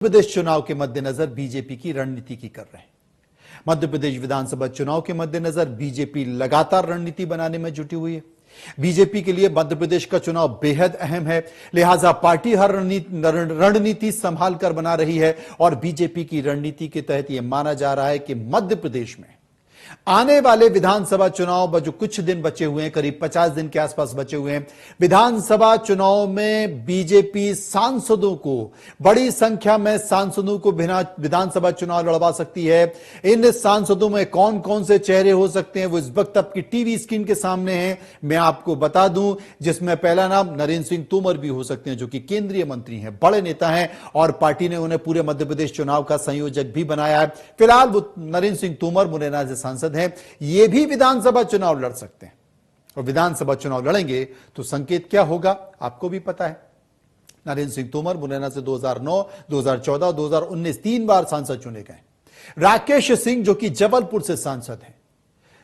प्रदेश चुनाव के मद्देनजर बीजेपी की रणनीति की कर रहे हैं। मध्य प्रदेश विधानसभा चुनाव के मद्देनजर बीजेपी लगातार रणनीति बनाने में जुटी हुई है। बीजेपी के लिए मध्य प्रदेश का चुनाव बेहद अहम है, लिहाजा पार्टी हर रणनीति संभाल कर बना रही है और बीजेपी की रणनीति के तहत यह माना जा रहा है कि मध्य प्रदेश में आने वाले विधानसभा चुनाव जो कुछ दिन बचे हुए हैं, करीब 50 दिन के आसपास बचे हुए हैं, विधानसभा चुनाव में बीजेपी सांसदों को, बड़ी संख्या में सांसदों को विधानसभा चुनाव लड़वा सकती है। इन सांसदों में कौन कौन से चेहरे हो सकते हैं वो इस वक्त आपकी टीवी स्क्रीन के सामने है। मैं आपको बता दूं, जिसमें पहला नाम नरेंद्र सिंह तोमर भी हो सकते हैं, जो कि केंद्रीय मंत्री हैं, बड़े नेता हैं और पार्टी ने उन्हें पूरे मध्य प्रदेश चुनाव का संयोजक भी बनाया है। फिलहाल वो नरेंद्र सिंह तोमर मुरैना से सांसद हैं, ये भी विधानसभा चुनाव लड़ सकते हैं और विधानसभा चुनाव लड़ेंगे तो संकेत क्या होगा आपको भी पता है। नरेंद्र सिंह तोमर मुरैना से 2009, 2014, 2019 तीन बार सांसद चुने गए। राकेश सिंह जो कि जबलपुर से सांसद हैं,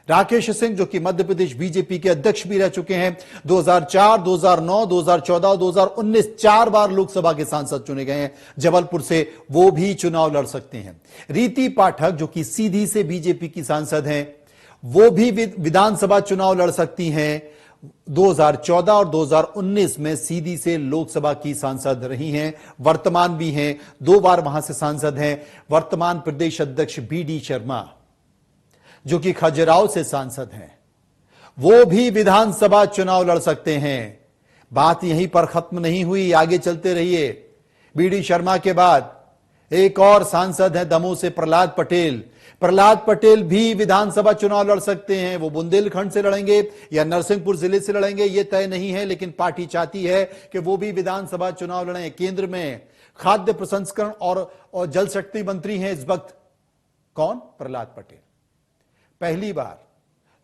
राकेश सिंह जो कि मध्य प्रदेश बीजेपी के अध्यक्ष भी रह चुके हैं, 2004, 2009, 2014 और 2019 चार बार लोकसभा के सांसद चुने गए हैं जबलपुर से, वो भी चुनाव लड़ सकते हैं। रीति पाठक जो कि सीधी से बीजेपी की सांसद हैं, वो भी विधानसभा चुनाव लड़ सकती हैं। 2014 और 2019 में सीधी से लोकसभा की सांसद रही हैं, वर्तमान भी हैं, दो बार वहां से सांसद हैं। वर्तमान प्रदेश अध्यक्ष BD शर्मा जो कि खजुराहो से सांसद हैं, वो भी विधानसभा चुनाव लड़ सकते हैं। बात यहीं पर खत्म नहीं हुई, आगे चलते रहिए। BD शर्मा के बाद एक और सांसद हैं दमोह से प्रहलाद पटेल। प्रहलाद पटेल भी विधानसभा चुनाव लड़ सकते हैं। वो बुंदेलखंड से लड़ेंगे या नरसिंहपुर जिले से लड़ेंगे ये तय नहीं है, लेकिन पार्टी चाहती है कि वो भी विधानसभा चुनाव लड़ें। केंद्र में खाद्य प्रसंस्करण और जल शक्ति मंत्री हैं इस वक्त। कौन? प्रहलाद पटेल पहली बार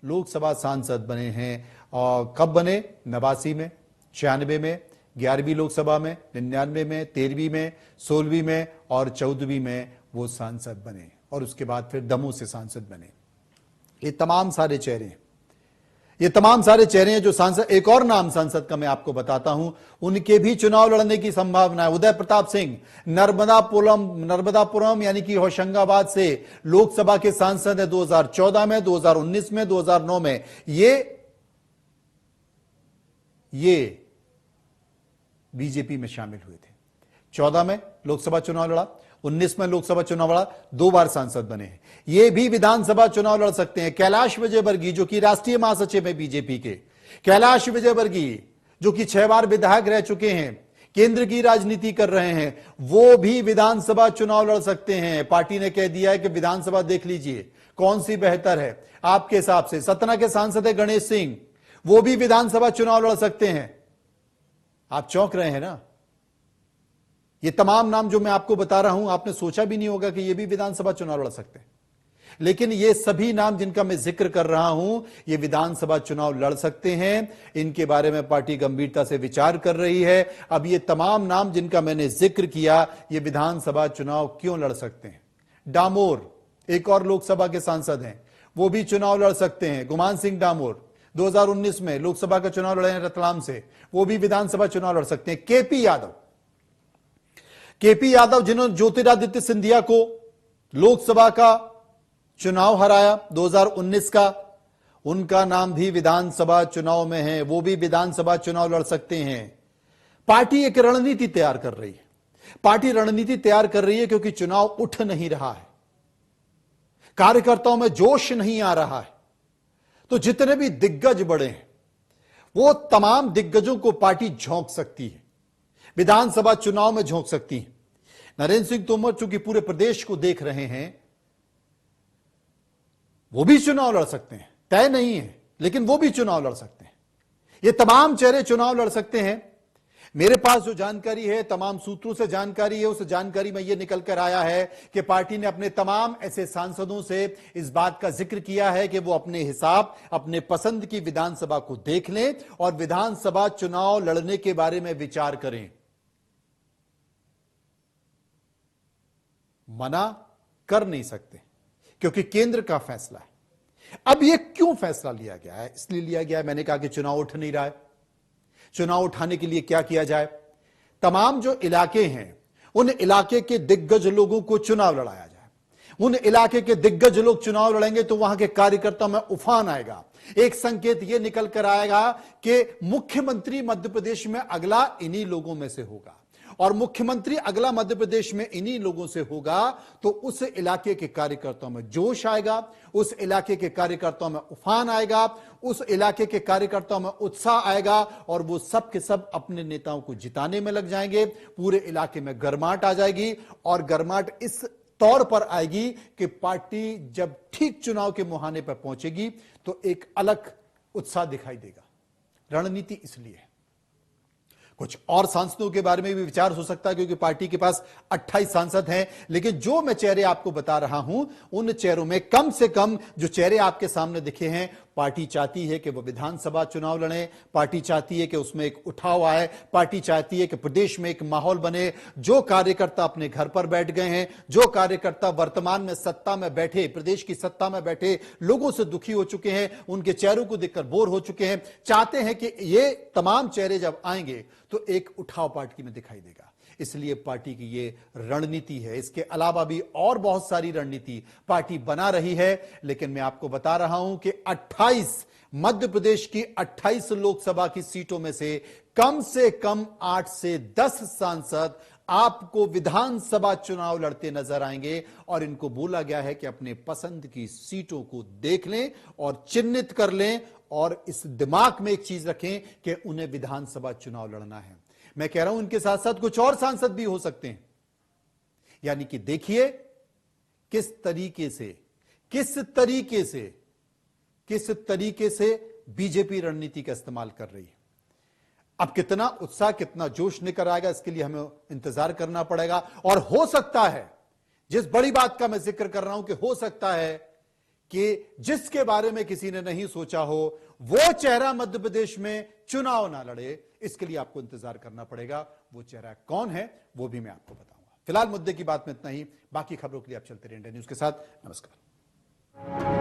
लोकसभा सांसद बने हैं। और कब बने? 89 में, 96 में, 11वीं लोकसभा में, 99 में, 13वीं में, 16वीं में और 14वीं में वो सांसद बने और उसके बाद फिर दमोह से सांसद बने। ये तमाम सारे चेहरे हैं, ये तमाम सारे चेहरे हैं जो सांसद। एक और नाम सांसद का मैं आपको बताता हूं, उनके भी चुनाव लड़ने की संभावना है। उदय प्रताप सिंह नर्मदापुरम यानी कि होशंगाबाद से लोकसभा के सांसद है, 2014 में, 2019 में, 2009 में। ये बीजेपी में शामिल हुए थे। 14 में लोकसभा चुनाव लड़ा, 19 में लोकसभा चुनाव लड़ा, दो बार सांसद बने हैं। ये भी विधानसभा चुनाव लड़ सकते हैं। कैलाश विजयवर्गीय जो कि राष्ट्रीय महासचिव है बीजेपी के, कैलाश विजयवर्गीय जो कि 6 बार विधायक रह चुके हैं, केंद्र की राजनीति कर रहे हैं, वो भी विधानसभा चुनाव लड़ सकते हैं। पार्टी ने कह दिया है कि विधानसभा देख लीजिए कौन सी बेहतर है आपके हिसाब से। सतना के सांसद है गणेश सिंह, वो भी विधानसभा चुनाव लड़ सकते हैं। आप चौंक रहे हैं ना? ये तमाम नाम जो मैं आपको बता रहा हूं, आपने सोचा भी नहीं होगा कि ये भी विधानसभा चुनाव लड़ सकते हैं, लेकिन ये सभी नाम जिनका मैं जिक्र कर रहा हूं, ये विधानसभा चुनाव लड़ सकते हैं। इनके बारे में पार्टी गंभीरता से विचार कर रही है। अब ये तमाम नाम जिनका मैंने जिक्र किया, ये विधानसभा चुनाव क्यों लड़ सकते हैं? डामोर एक और लोकसभा के सांसद हैं, वो भी चुनाव लड़ सकते हैं। गुमान सिंह डामोर 2019 में लोकसभा का चुनाव लड़े हैं रतलाम से, वो भी विधानसभा चुनाव लड़ सकते हैं। केपी यादव जिन्होंने ज्योतिरादित्य सिंधिया को लोकसभा का चुनाव हराया 2019 का, उनका नाम भी विधानसभा चुनाव में है, वो भी विधानसभा चुनाव लड़ सकते हैं। पार्टी एक रणनीति तैयार कर रही है। पार्टी रणनीति तैयार कर रही है क्योंकि चुनाव उठ नहीं रहा है, कार्यकर्ताओं में जोश नहीं आ रहा है। तो जितने भी दिग्गज बड़े हैं, वो तमाम दिग्गजों को पार्टी झोंक सकती है, विधानसभा चुनाव में झोंक सकती है। नरेंद्र सिंह तोमर चूंकि पूरे प्रदेश को देख रहे हैं, वो भी चुनाव लड़ सकते हैं। तय नहीं है, लेकिन वो भी चुनाव लड़ सकते हैं। ये तमाम चेहरे चुनाव लड़ सकते हैं। मेरे पास जो जानकारी है, तमाम सूत्रों से जानकारी है, उस जानकारी में यह निकल कर आया है कि पार्टी ने अपने तमाम ऐसे सांसदों से इस बात का जिक्र किया है कि वो अपने हिसाब, अपने पसंद की विधानसभा को देख लें और विधानसभा चुनाव लड़ने के बारे में विचार करें। मना कर नहीं सकते क्योंकि केंद्र का फैसला है। अब यह क्यों फैसला लिया गया है? इसलिए लिया गया है, मैंने कहा कि चुनाव उठ नहीं रहा है। चुनाव उठाने के लिए क्या किया जाए? तमाम जो इलाके हैं उन इलाके के दिग्गज लोगों को चुनाव लड़ाया जाए। उन इलाके के दिग्गज लोग चुनाव लड़ेंगे तो वहां के कार्यकर्ताओं में उफान आएगा। एक संकेत यह निकल कर आएगा कि मुख्यमंत्री मध्य प्रदेश में अगला इन्हीं लोगों में से होगा, और मुख्यमंत्री अगला मध्य प्रदेश में इन्हीं लोगों से होगा तो उस इलाके के कार्यकर्ताओं में जोश आएगा, उस इलाके के कार्यकर्ताओं में उफान आएगा, उस इलाके के कार्यकर्ताओं में उत्साह आएगा और वो सब के सब अपने नेताओं को जिताने में लग जाएंगे। पूरे इलाके में गर्माहट आ जाएगी, और गर्माहट इस तौर पर आएगी कि पार्टी जब ठीक चुनाव के मुहाने पर पहुंचेगी तो एक अलग उत्साह दिखाई देगा। रणनीति इसलिए है। कुछ और सांसदों के बारे में भी विचार हो सकता है, क्योंकि पार्टी के पास 28 सांसद हैं, लेकिन जो मैं चेहरे आपको बता रहा हूं उन चेहरों में कम से कम जो चेहरे आपके सामने दिखे हैं, पार्टी चाहती है कि वो विधानसभा चुनाव लड़े, पार्टी चाहती है कि उसमें एक उठाव आए, पार्टी चाहती है कि प्रदेश में एक माहौल बने। जो कार्यकर्ता अपने घर पर बैठ गए हैं, जो कार्यकर्ता वर्तमान में सत्ता में बैठे, प्रदेश की सत्ता में बैठे लोगों से दुखी हो चुके हैं, उनके चेहरों को देखकर बोर हो चुके हैं, चाहते हैं कि ये तमाम चेहरे जब आएंगे तो एक उठाव पार्टी में दिखाई देगा। इसलिए पार्टी की ये रणनीति है। इसके अलावा भी और बहुत सारी रणनीति पार्टी बना रही है, लेकिन मैं आपको बता रहा हूं कि 28 मध्य प्रदेश की 28 लोकसभा की सीटों में से कम 8 से 10 सांसद आपको विधानसभा चुनाव लड़ते नजर आएंगे, और इनको बोला गया है कि अपने पसंद की सीटों को देख लें और चिन्हित कर लें, और इस दिमाग में एक चीज रखें कि उन्हें विधानसभा चुनाव लड़ना है। मैं कह रहा हूं इनके साथ साथ कुछ और सांसद भी हो सकते हैं। यानी कि देखिए किस तरीके से बीजेपी रणनीति का इस्तेमाल कर रही है। अब कितना उत्साह, कितना जोश निकल आएगा, इसके लिए हमें इंतजार करना पड़ेगा। और हो सकता है, जिस बड़ी बात का मैं जिक्र कर रहा हूं, कि हो सकता है कि जिसके बारे में किसी ने नहीं सोचा हो वो चेहरा मध्य प्रदेश में चुनाव ना लड़े। इसके लिए आपको इंतजार करना पड़ेगा। वो चेहरा कौन है वो भी मैं आपको बताऊंगा। फिलहाल मुद्दे की बात में इतना ही। बाकी खबरों के लिए आप चलते रहिए इंडिया न्यूज के साथ। नमस्कार।